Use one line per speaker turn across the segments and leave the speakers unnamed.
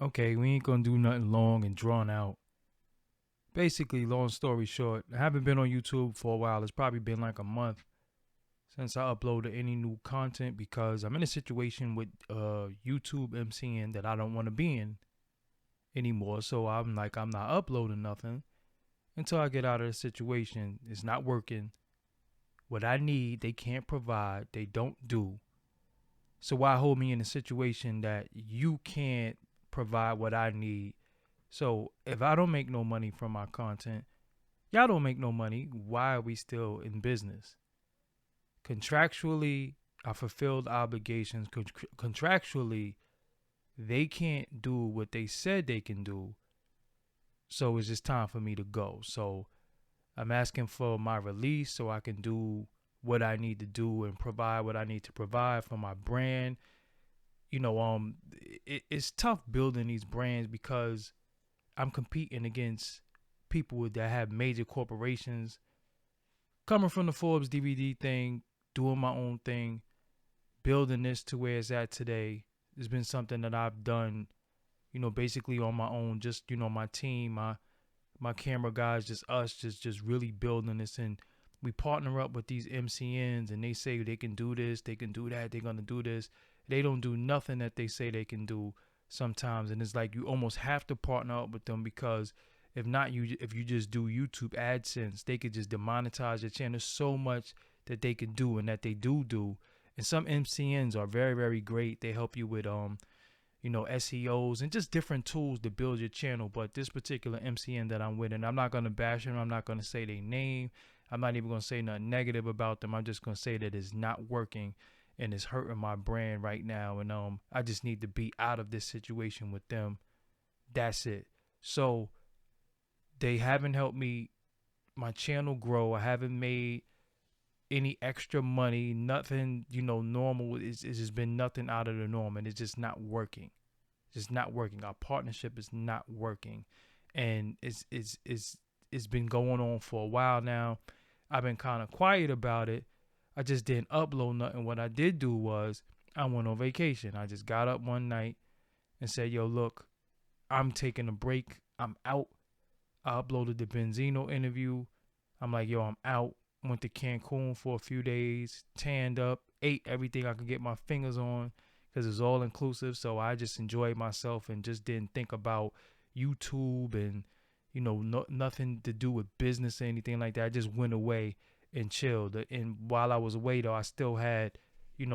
Okay, we ain't gonna do nothing long and drawn out. Basically, long story short, I haven't been on YouTube for a while. It's probably been like a month since I uploaded any new content because I'm in a situation with YouTube MCing that I don't want to be in anymore. So I'm like, I'm not uploading nothing until I get out of the situation. It's not working. What I need, they can't provide. They don't do. So why hold me in a situation that you can't provide what I need? So if I don't make no money from my content, y'all don't make no money. Why are we still in business? Contractually, I fulfilled obligations. Contractually, they can't do what they said they can do. So it's just time for me to go. So I'm asking for my release so I can do what I need to do and provide what I need to provide for my brand. It's tough building these brands because I'm competing against people that have major corporations. Coming from the Forbes DVD thing, doing my own thing, building this to where it's at today, has been something that I've done, basically on my own. Just my team, my camera guys, just us, just really building this. And we partner up with these MCNs, and they say they can do this, they can do that, they're gonna do this. They don't do nothing that they say they can do sometimes, and it's like you almost have to partner up with them because if not, if you just do YouTube AdSense, they could just demonetize your channel. There's so much that they can do and that they do. And some MCNs are very, very great. They help you with SEOs and just different tools to build your channel. But this particular MCN that I'm with, and I'm not gonna bash them, I'm not gonna say their name, I'm not even gonna say nothing negative about them. I'm just gonna say that it's not working and it's hurting my brand right now. And I just need to be out of this situation with them. That's it. So they haven't helped me my channel grow. I haven't made any extra money, nothing, normal. It's just been nothing out of the norm, and it's just not working. It's not working. Our partnership is not working, and it's been going on for a while now. I've been kind of quiet about it. I just didn't upload nothing. What I did do was I went on vacation. I just got up one night and said, "Yo, look, I'm taking a break. I'm out." I uploaded the Benzino interview. I'm like, "Yo, I'm out." Went to Cancun for a few days, tanned up, ate everything I could get my fingers on because it's all inclusive. So I just enjoyed myself and just didn't think about YouTube and nothing to do with business or anything like that. I just went away and chilled. And while I was away though, I still had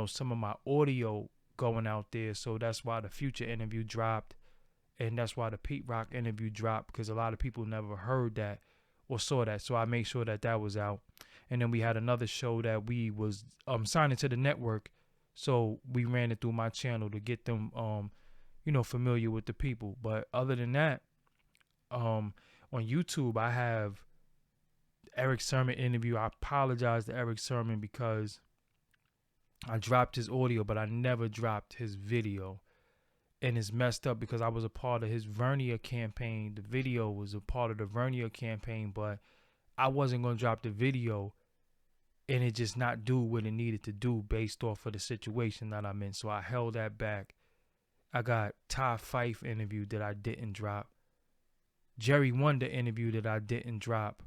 some of my audio going out there. So that's why the Future interview dropped, and that's why the Pete Rock interview dropped because a lot of people never heard that or saw that. So I made sure that that was out. And then we had another show that we was signing to the network, so we ran it through my channel to get them familiar with the people. But other than that, on YouTube I have Eric Sermon interview. I apologize to Eric Sermon because I dropped his audio, but I never dropped his video. And it's messed up because I was a part of his Vernia campaign. The video was a part of the Vernia campaign, but I wasn't going to drop the video and it just not do what it needed to do based off of the situation that I'm in. So I held that back. I got Ty Fife interview that I didn't drop. Jerry Wonder interview that I didn't drop.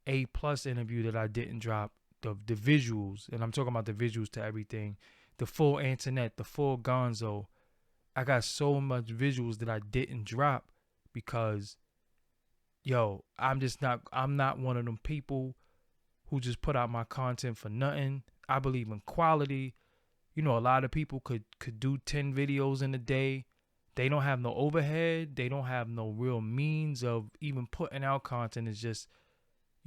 A plus interview that I didn't drop. The visuals, and I'm talking about the visuals to everything. The full Antoinette, the full Gonzo. I got so much visuals that I didn't drop because I'm not one of them people who just put out my content for nothing. I believe in quality. A lot of people could do 10 videos in a day. They don't have no overhead. They don't have no real means of even putting out content. It's just,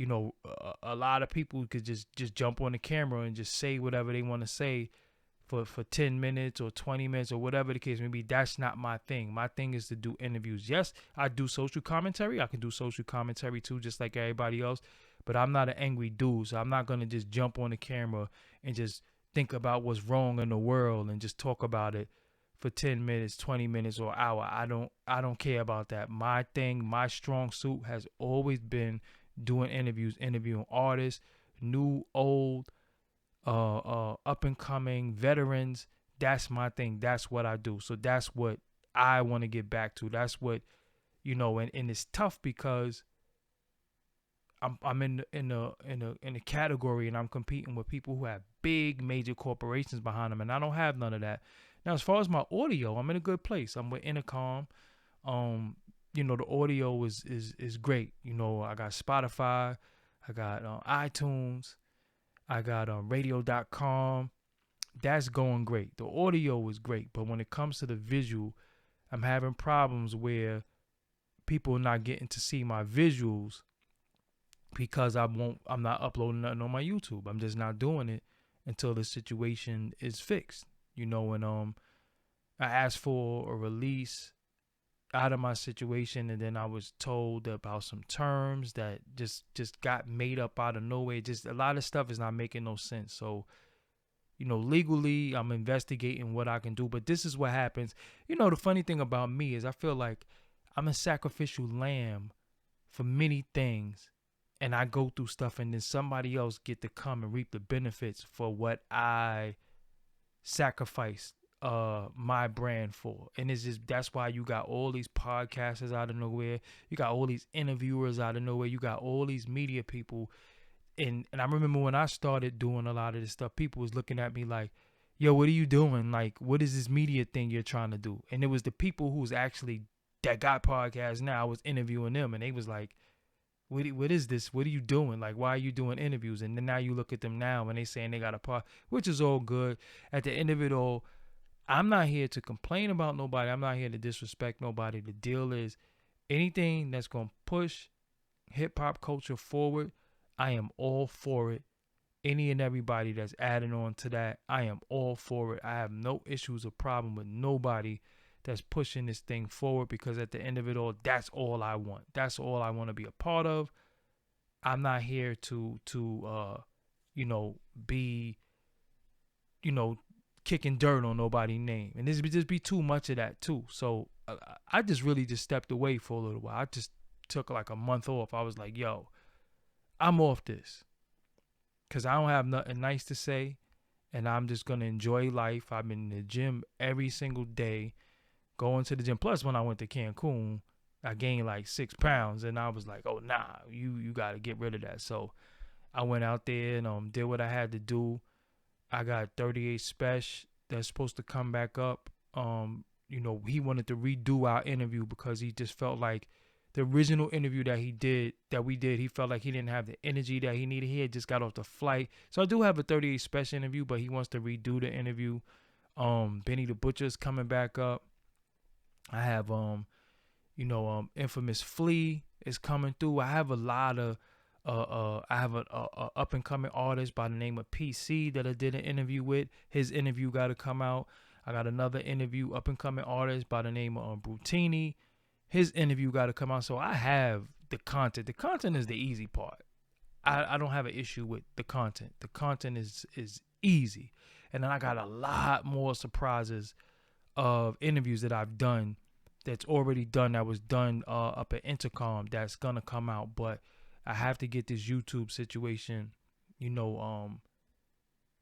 a lot of people could just jump on the camera and just say whatever they want to say for 10 minutes or 20 minutes or whatever the case may be. That's not my thing. My thing is to do interviews. Yes, I do social commentary. I can do social commentary too, just like everybody else. But I'm not an angry dude, so I'm not going to just jump on the camera and just think about what's wrong in the world and just talk about it for 10 minutes, 20 minutes or an hour. I don't care about that. My thing, my strong suit has always been doing interviews, interviewing artists, new, old, up and coming veterans. That's my thing. That's what I do. So that's what I want to get back to. That's what, and it's tough because I'm in a category, and I'm competing with people who have big major corporations behind them, and I don't have none of that. Now, as far as my audio, I'm in a good place. I'm with Intercom. The audio is great. I got Spotify, I got iTunes, I got radio.com. That's going great. The audio is great, but when it comes to the visual, I'm having problems where people are not getting to see my visuals because I'm not uploading nothing on my YouTube. I'm just not doing it until the situation is fixed. And I asked for a release out of my situation, and then I was told about some terms that just got made up out of nowhere. Just a lot of stuff is not making no sense. So, legally, I'm investigating what I can do. But this is what happens. The funny thing about me is I feel like I'm a sacrificial lamb for many things, and I go through stuff, and then somebody else get to come and reap the benefits for what I sacrificed my brand for. And it's just, that's why you got all these podcasters out of nowhere, you got all these interviewers out of nowhere, you got all these media people. And I remember when I started doing a lot of this stuff, people was looking at me like, yo, what are you doing? Like, what is this media thing you're trying to do? And it was the people who's actually that got podcasts now. I was interviewing them, and they was like, what is this? What are you doing? Like, why are you doing interviews? And then now you look at them now and they saying they got a pod, which is all good. At the end of it all, I'm not here to complain about nobody. I'm not here to disrespect nobody. The deal is anything that's going to push hip hop culture forward, I am all for it. Any and everybody that's adding on to that, I am all for it. I have no issues or problem with nobody that's pushing this thing forward, because at the end of it all, that's all I want. That's all I want to be a part of. I'm not here to be, kicking dirt on nobody's name. And this just be too much of that too. So I just really just stepped away for a little while. I just took like a month off. I was like, yo, I'm off this, because I don't have nothing nice to say, and I'm just going to enjoy life. I've been in the gym every single day, going to the gym. Plus, when I went to Cancun, I gained like 6 pounds, and I was like, oh, nah, you got to get rid of that. So I went out there and did what I had to do. I got 38 Special that's supposed to come back up. He wanted to redo our interview because he just felt like the original interview that we did, he felt like he didn't have the energy that he needed. He had just got off the flight. So I do have a 38 Special interview, but he wants to redo the interview. Benny the Butcher's coming back up. I have Infamous Flea is coming through. I have a lot of I have a up and coming artist by the name of PC that I did an interview with. His interview got to come out. I got another interview, up and coming artist by the name of Brutini. His interview got to come out. So I have the content. The content is the easy part. I don't have an issue with the content. The content is easy. And then I got a lot more surprises of interviews that I've done that's already done, that was done up at Intercom, that's going to come out. But I have to get this YouTube situation,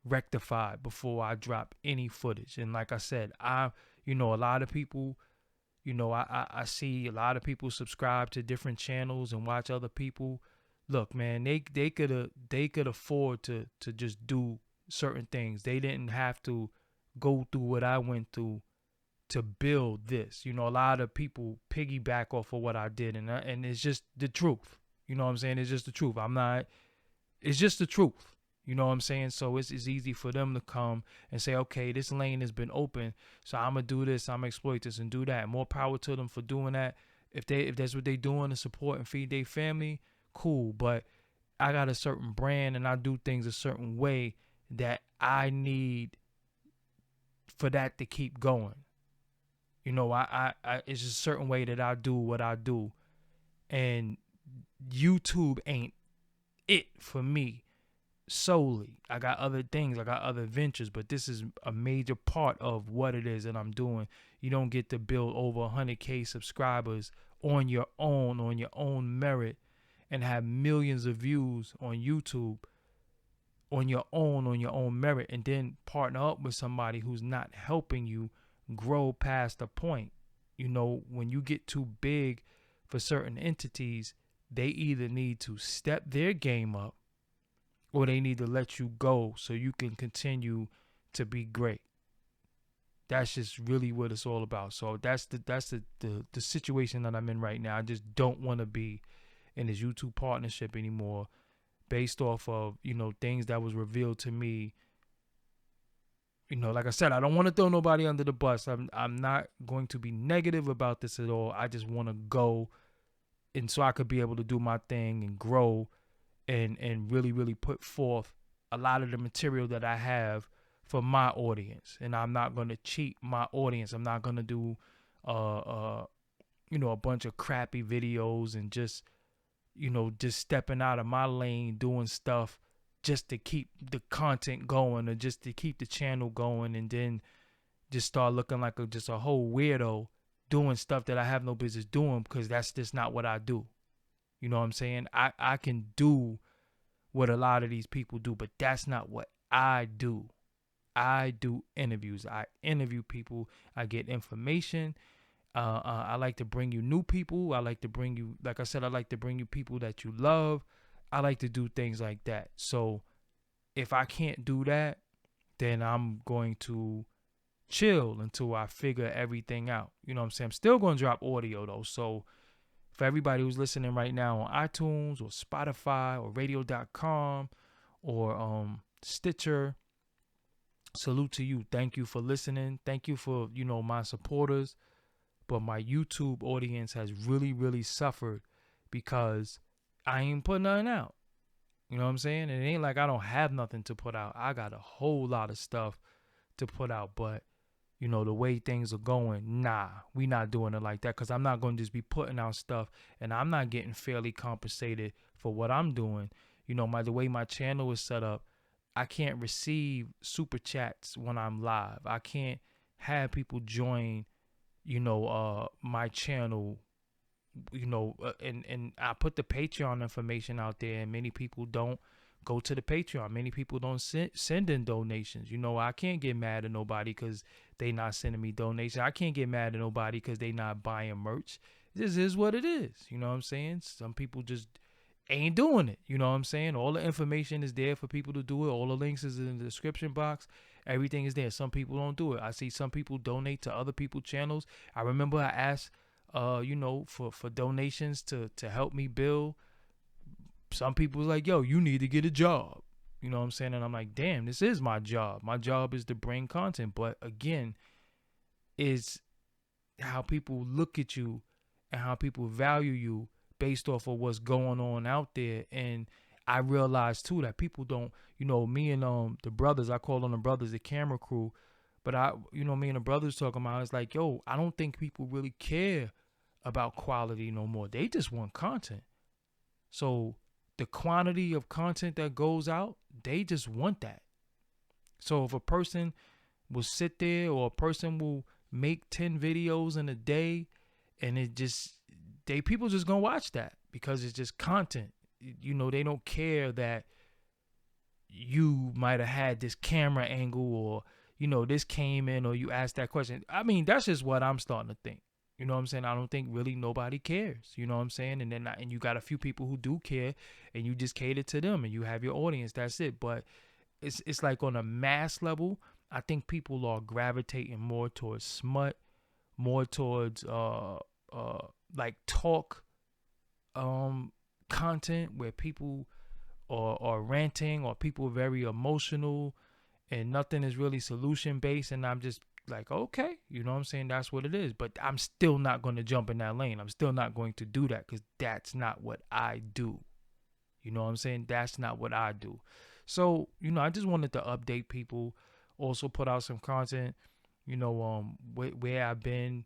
rectified before I drop any footage. And like I said, a lot of people, I see a lot of people subscribe to different channels and watch other people. Look, man, they could afford to just do certain things. They didn't have to go through what I went through to build this. A lot of people piggyback off of what I did, and it's just the truth. You know what I'm saying? It's just the truth. It's just the truth. You know what I'm saying? So it's easy for them to come and say, okay, this lane has been open, so I'm going to do this, I'm going to exploit this and do that. More power to them for doing that. If that's what they doing to support and feed their family, cool. But I got a certain brand, and I do things a certain way that I need for that to keep going. I it's just a certain way that I do what I do. And YouTube ain't it for me solely. I got other things, I got other ventures, but this is a major part of what it is that I'm doing. You don't get to build over 100K subscribers on your own merit, and have millions of views on YouTube on your own merit, and then partner up with somebody who's not helping you grow past the point. You know, when you get too big for certain entities, they either need to step their game up or they need to let you go so you can continue to be great. That's just really what it's all about. So that's the situation that I'm in right now. I just don't want to be in this YouTube partnership anymore based off of, things that was revealed to me. Like I said, I don't want to throw nobody under the bus. I'm not going to be negative about this at all. I just want to go, and so I could be able to do my thing and grow and really, really put forth a lot of the material that I have for my audience. And I'm not going to cheat my audience. I'm not going to do a bunch of crappy videos and just stepping out of my lane doing stuff just to keep the content going or just to keep the channel going, and then just start looking like just a whole weirdo doing stuff that I have no business doing, because that's just not what I do. You know what I'm saying? I can do what a lot of these people do, but that's not what I do. I do interviews. I interview people. I get information. I like to bring you new people. I like to bring you, like I said, I like to bring you people that you love. I like to do things like that. So if I can't do that, then I'm going to chill until I figure everything out. You know what I'm saying? I'm still going to drop audio though. So for everybody who's listening right now on iTunes or Spotify or radio.com or Stitcher, salute to you. Thank you for listening. Thank you for, my supporters. But my YouTube audience has really, really suffered because I ain't putting nothing out. You know what I'm saying? It ain't like I don't have nothing to put out. I got a whole lot of stuff to put out. But, the way things are going, nah, we not doing it like that, because I'm not going to just be putting out stuff and I'm not getting fairly compensated for what I'm doing. The way my channel is set up, I can't receive super chats when I'm live. I can't have people join my channel, and I put the Patreon information out there, and many people don't go to the Patreon. Many people don't send in donations. I can't get mad at nobody because they not sending me donations. I can't get mad at nobody because they not buying merch. This is what it is. You know what I'm saying? Some people just ain't doing it. You know what I'm saying? All the information is there for people to do it. All the links is in the description box. Everything is there. Some people don't do it. I see some people donate to other people's channels. I remember I asked, for donations to help me build. Some people was like, yo, you need to get a job. You know what I'm saying? And I'm like, damn, this is my job. My job is to bring content. But again, is how people look at you and how people value you based off of what's going on out there. And I realized too that people don't, me and the brothers, I call them the brothers, the camera crew, but me and the brothers talking about, it's like, yo, I don't think people really care about quality no more. They just want content. So the quantity of content that goes out, they just want that. So if a person will sit there, or a person will make 10 videos in a day, and people just gonna watch that because it's just content. They don't care that you might have had this camera angle, or this came in, or you asked that question. I mean, that's just what I'm starting to think. You know what I'm saying? I don't think really nobody cares. You know what I'm saying? And then and you got a few people who do care, and you just cater to them, and you have your audience. That's it. But it's like on a mass level, I think people are gravitating more towards smut, more towards like talk content where people are ranting, or people are very emotional, and nothing is really solution based. And I'm just like, okay, you know what I'm saying? That's what it is. But I'm still not going to jump in that lane. I'm still not going to do that, because that's not what I do. You know what I'm saying? That's not what I do. So, I just wanted to update people, also put out some content, where I've been,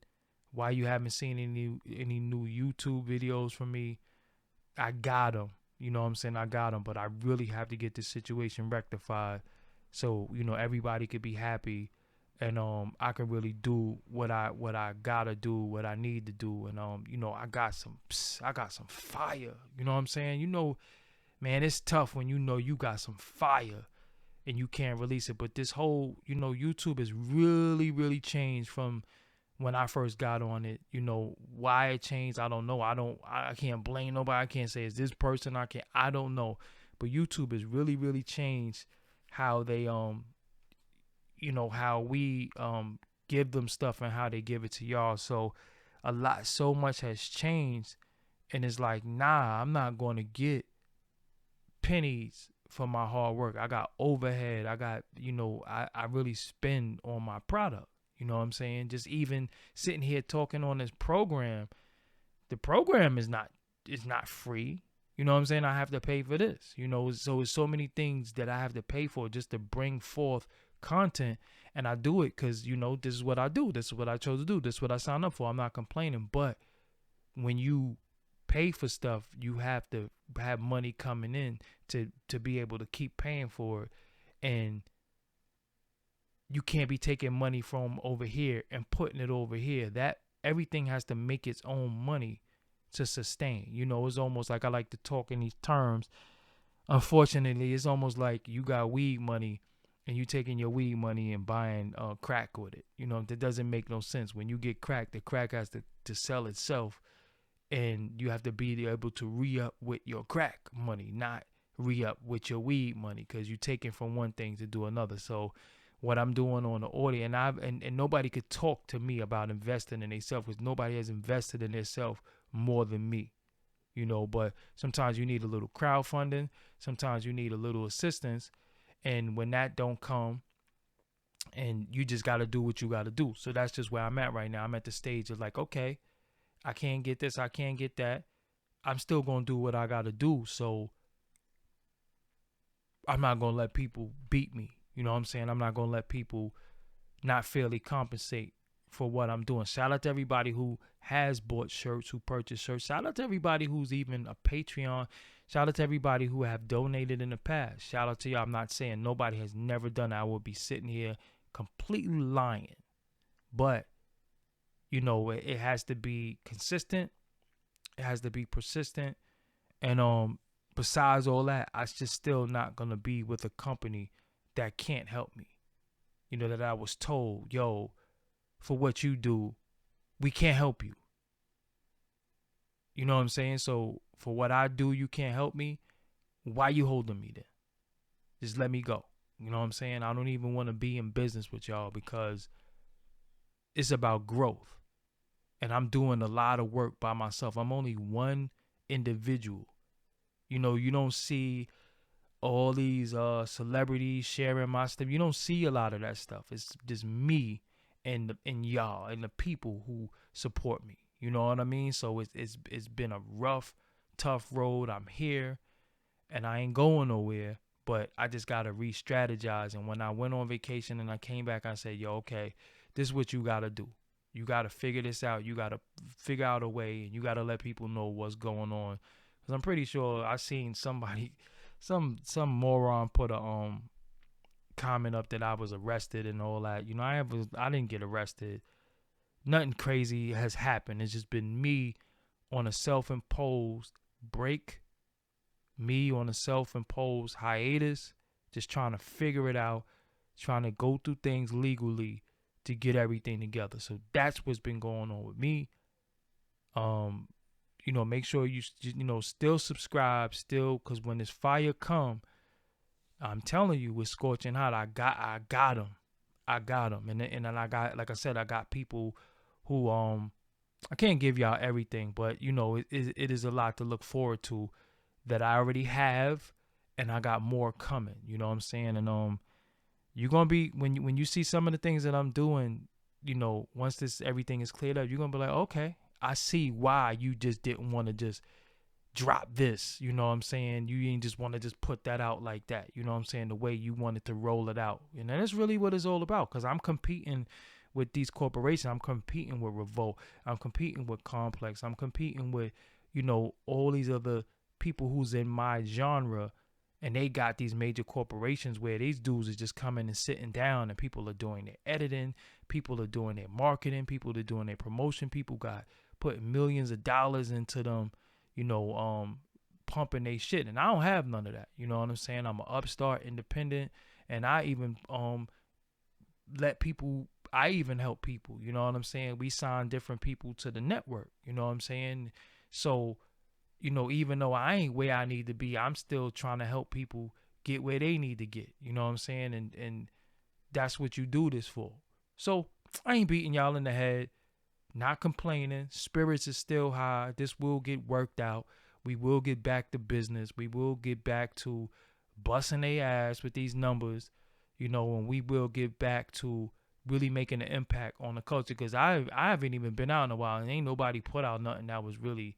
why you haven't seen any new YouTube videos from me. I got them. You know what I'm saying? I got them, but I really have to get this situation rectified so, everybody could be happy, and I can really do what I gotta do, what I need to do. And I got some fire. You know what I'm saying? Man, it's tough when you got some fire and you can't release it. But this whole, YouTube has really, really changed from when I first got on it. Why it changed, I don't know. I can't blame nobody. I can't say it's this person. I don't know. But YouTube has really, really changed how they how we give them stuff and how they give it to y'all. So so much has changed, and it's like, nah, I'm not going to get pennies for my hard work. I got overhead. I got, I really spend on my product. You know what I'm saying? Just even sitting here talking on this program, the program is not free. You know what I'm saying? I have to pay for this. So it's so many things that I have to pay for just to bring forth content. And I do it because, this is what I do. This is what I chose to do. This is what I signed up for. I'm not complaining. But when you pay for stuff, you have to have money coming in to be able to keep paying for it. And you can't be taking money from over here and putting it over here. That everything has to make its own money to sustain. It's almost like, I like to talk in these terms. Unfortunately, it's almost like you got weed money and you taking your weed money and buying crack with it. That doesn't make no sense. When you get crack, the crack has to sell itself, and you have to be able to re-up with your crack money, not re-up with your weed money, because you're taking from one thing to do another. So what I'm doing on the audio, and nobody could talk to me about investing in themselves, because nobody has invested in themselves more than me. But sometimes you need a little crowdfunding, sometimes you need a little assistance, and when that don't come, and you just got to do what you got to do. So that's just where I'm at right now. I'm at the stage of like, okay, I can't get this, I can't get that. I'm still going to do what I got to do. So I'm not going to let people beat me. You know what I'm saying? I'm not going to let people not fairly compensate for what I'm doing. Shout out to everybody who has bought shirts, who purchased shirts. Shout out to everybody who's even a Patreon. Shout out to everybody who have donated in the past. Shout out to y'all. I'm not saying nobody has never done it. I would be sitting here completely lying. But, it has to be consistent. It has to be persistent. And besides all that, I just still not going to be with a company that can't help me. That I was told, yo, for what you do, we can't help you. You know what I'm saying? So for what I do, you can't help me. Why you holding me then? Just let me go. You know what I'm saying? I don't even want to be in business with y'all, because it's about growth. And I'm doing a lot of work by myself. I'm only one individual. You don't see all these celebrities sharing my stuff. You don't see a lot of that stuff. It's just me and y'all and the people who support me. You know what I mean? So it's been a rough, tough road. I'm here and I ain't going nowhere, but I just gotta re-strategize. And when I went on vacation and I came back, I said, yo, okay, this is what you gotta do. You gotta figure this out. You gotta figure out a way, and you gotta let people know what's going on. Cause I'm pretty sure I seen somebody, some moron put a comment up that I was arrested and all that. I didn't get arrested. Nothing crazy has happened. It's just been me on a self-imposed break, me on a self-imposed hiatus, just trying to figure it out, trying to go through things legally to get everything together. So that's what's been going on with me. Make sure you still subscribe, because when this fire come, I'm telling you, it's scorching hot. I got them. And then I got, like I said, I got people who I can't give y'all everything, but it is a lot to look forward to that I already have, and I got more coming. You know what I'm saying? And you're gonna be, when you see some of the things that I'm doing, once everything is cleared up, you're gonna be like, okay, I see why you just didn't want to just drop this. You know what I'm saying? You ain't just want to just put that out like that. You know what I'm saying? The way you wanted to roll it out. And that's really what it's all about, because I'm competing with these corporations. I'm competing with Revolt. I'm competing with Complex. I'm competing with, all these other people who's in my genre, and they got these major corporations where these dudes are just coming and sitting down, and people are doing their editing, people are doing their marketing, people are doing their promotion, people got putting millions of dollars into them, pumping they shit. And I don't have none of that. You know what I'm saying? I'm an upstart, independent, and I even let people I even help people, you know what I'm saying? We sign different people to the network, you know what I'm saying? So, you know, even though I ain't where I need to be, I'm still trying to help people get where they need to get, you know what I'm saying? And that's what you do this for. So I ain't beating y'all in the head, not complaining. Spirits is still high. This will get worked out. We will get back to business. We will get back to busting their ass with these numbers, you know, and we will get back to really making an impact on the culture. Because I haven't even been out in a while, and ain't nobody put out nothing that was really,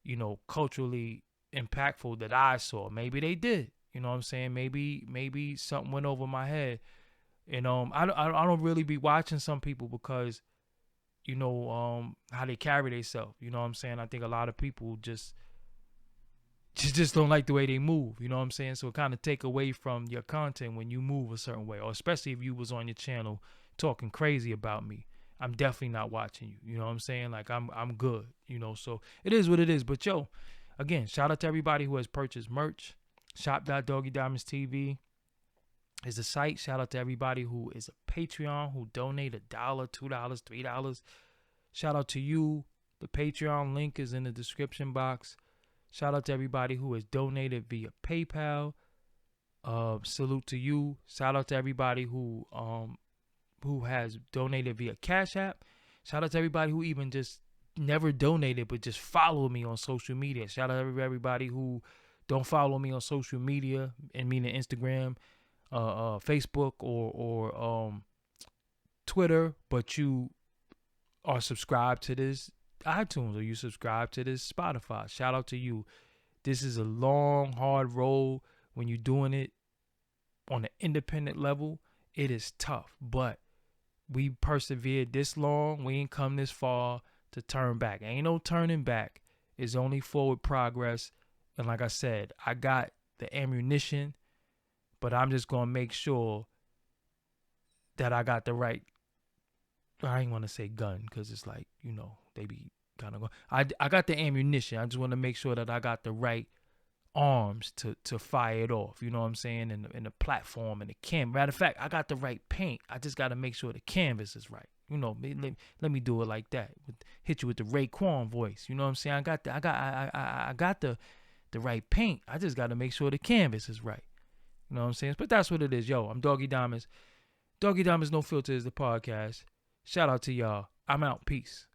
you know, culturally impactful that I saw. Maybe they did. You know what I'm saying? Maybe something went over my head. And I don't really be watching some people because, you know, how they carry themselves. You know what I'm saying? I think a lot of people just don't like the way they move. You know what I'm saying? So it kind of take away from your content when you move a certain way, or especially if you was on your channel talking crazy about me. I'm definitely not watching you. You know what I'm saying? Like I'm good. You know, so it is what it is. But yo, again, shout out to everybody who has purchased merch. Shop.Doggie Diamonds TV is the site. Shout out to everybody who is a Patreon, who donate $1, $2, $3. Shout out to you. The Patreon link is in the description box. Shout out to everybody who has donated via PayPal. Salute to you. Shout out to everybody who has donated via Cash App. Shout out to everybody who even just never donated but just follow me on social media. Shout out to everybody who don't follow me on social media, and meaning Instagram, Facebook, or Twitter, but you are subscribed to this iTunes, or you subscribe to this Spotify. Shout out to you. This is a long, hard road. When you're doing it on an independent level, it is tough, but we persevered this long. We ain't come this far to turn back. Ain't no turning back. It's only forward progress. And like I said, I got the ammunition, but I'm just going to make sure that I got the right, I ain't want to say gun, because it's like, you know, they be kind of going. I got the ammunition. I just want to make sure that I got the right arms to fire it off. You know what I'm saying? And the platform and the canvas. Matter of fact, I got the right paint. I just got to make sure the canvas is right. You know, let me do it like that. Hit you with the Raekwon voice. You know what I'm saying? I got the right paint. I just got to make sure the canvas is right. You know what I'm saying? But that's what it is. Yo, I'm Doggie Diamonds. Doggie Diamonds No Filter is the podcast. Shout out to y'all. I'm out. Peace.